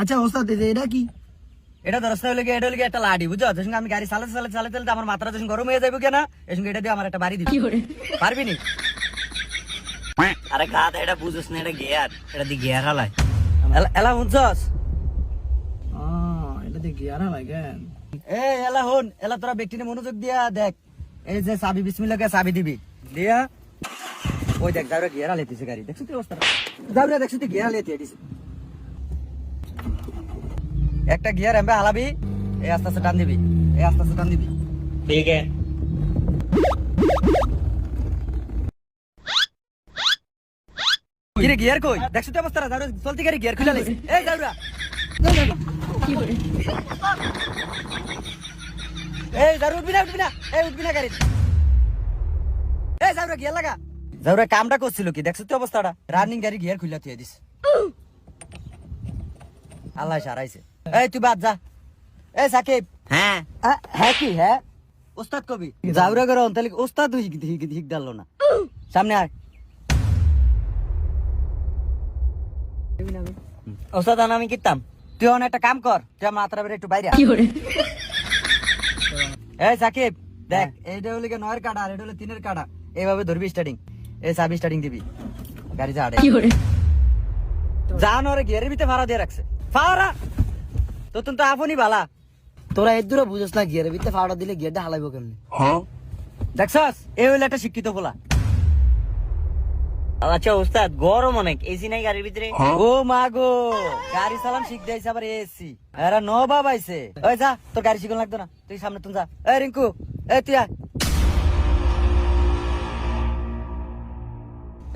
আচ্ছা ওস্তাদ এটা কি? এটা তো রাস্তা হলে এটা হলে একটা লাঠি, বুঝছো? তোর সঙ্গে আমি গাড়ি চালাতে চালাতে চালাতে চালাতে আমার মাথাটা যখন গরম হয়ে যাবে কেনা, এর সঙ্গে এটা দিয়ে আমার একটা বাড়ি দিবি, পারবি নি? আরে গাধা, এটা বুঝছ না, এটা গিয়ার, এটা দিয়ে গিয়ার হালায়। এলা বুঝছস? এটা দিয়ে গিয়ার লাগে। এলা হন, এলা তোরা ব্যক্তিনে মনোযোগ দিয়া দেখ। এই যে চাবি, বিসমিল্লাহ কে চাবি দিবি দিয়া, ওই দেখ যাওরা গিয়ার হালাইতেছে গাড়ি, দেখছো তুই অবস্থা? যাওরা দেখছো তুই গিয়ার হালাইতে দিছে। একটা গিয়ার এমবে হালাবি, এই আস্তে আস্তে টান দিবি, এই আস্তে আস্তে টান দিবি, ঠিক আছে? কিরে গিয়ার কই? দেখছো তুই অবস্থা? যাওরা চলতি গাড়ি গিয়ার খুলে লাইছে। এই যাওরা, এই যাওরা উঠবি না, উঠবি না, এই উঠবি না গাড়ি। এই যাওরা গিয়ার লাগা। যাওরা কামটা করছিল কি? দেখছো তুই অবস্থাটা? রানিং গাড়ি গিয়ার খুলে তুই দিস। আল্লাহ সারাইছে। এই তুই বাদ যা। এই সাকিব। হ্যাঁ হ্যাঁ কি হ্যাঁ ওস্তাদ কবি যাওরা করে তাহলে ওস্তাদ হিক ডাললো না। সামনে আয়। ওস্তাদ আমি কিতাম, তুই অনেক একটা কাম কর, তুই আমার মাথার একটু বাইরে। এই সাকিব দেখ, এইটা হলে 9-এর কাটা আর এটা হলে 3-এর কাটা, এইভাবে ধরবি স্টার্টিং, এই চাবি স্টার্টিং দিবি, গাড়ি যা আড়ে জানো রে গিয়ারের ভিতরে ফাড়া দিয়ে রাখছে। ফাড়া তো তুমি তো আপনি বালা, তোরা এর দূরে বুঝছ না গিয়ারের ভিতরে ফাড়া দিলে গিয়ারটা হালাইবো কেমনে? দেখছস? এই হইলে একটা শিক্ষিত বলা। আচ্ছা ওস্তাদ, গরম অনেক, এসি নাই গাড়ির ভিতরে? ও মা গো, গাড়ি চালান শিখতে আইছে আবার এসি? এরা নবাব আইছে। ওই যা, তোর গাড়ি শিখন লাগতো না, তুই সামনে তুমি যা। এই রিঙ্কু, এই তুই আয়।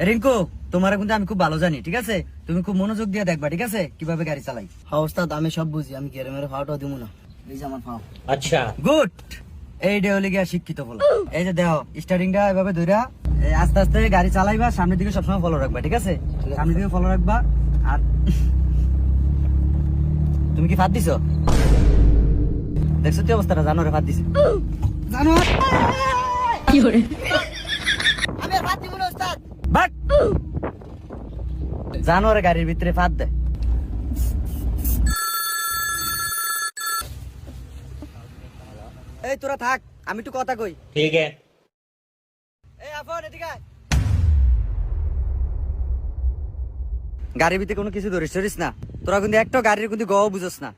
রিঙ্কু, তোমার কিন্তু আমি খুব ভালো জানি, ঠিক আছে? তুমি খুব মনোযোগ দিয়ে দেখবা, ঠিক আছে, কিভাবে গাড়ি চালাই। হ্যাঁ ওস্তাদ, আমি সব বুঝি, আমি গিয়ারে মেরে ফাওয়াটাও দিব না। এই যে আমার ফাও। আচ্ছা গুড, এই ডে হলে গিয়া শিক্ষিত বলো। এই যে দেখো স্টার্টিংটা এভাবে ধইরা আস্তে আস্তে গাড়ি চালাইবা, সামনের দিকে সবসময় ফলো রাখবা, ঠিক আছে? সামনের দিকে ফলো রাখবা। আর তুমি কি ফাঁদ দিছো? দেখছো তুই অবস্থাটা? জানোরে ফাঁদ দিছে, জানো? কি করে? আমি আর ফাঁদ দিব না ওস্তাদ। বাট জানোরে গাড়ির ভিতরে ফাঁদ দেয়। এই তোরা থাক, আমি একটু কথা কই, ঠিক আছে? এই আফন এদিকে আয়। গাড়ির ভিতরে কোনো কিছু ধরিস না, তোরা কিন্তু একটা গাড়ির কিন্তু গও বুঝস না।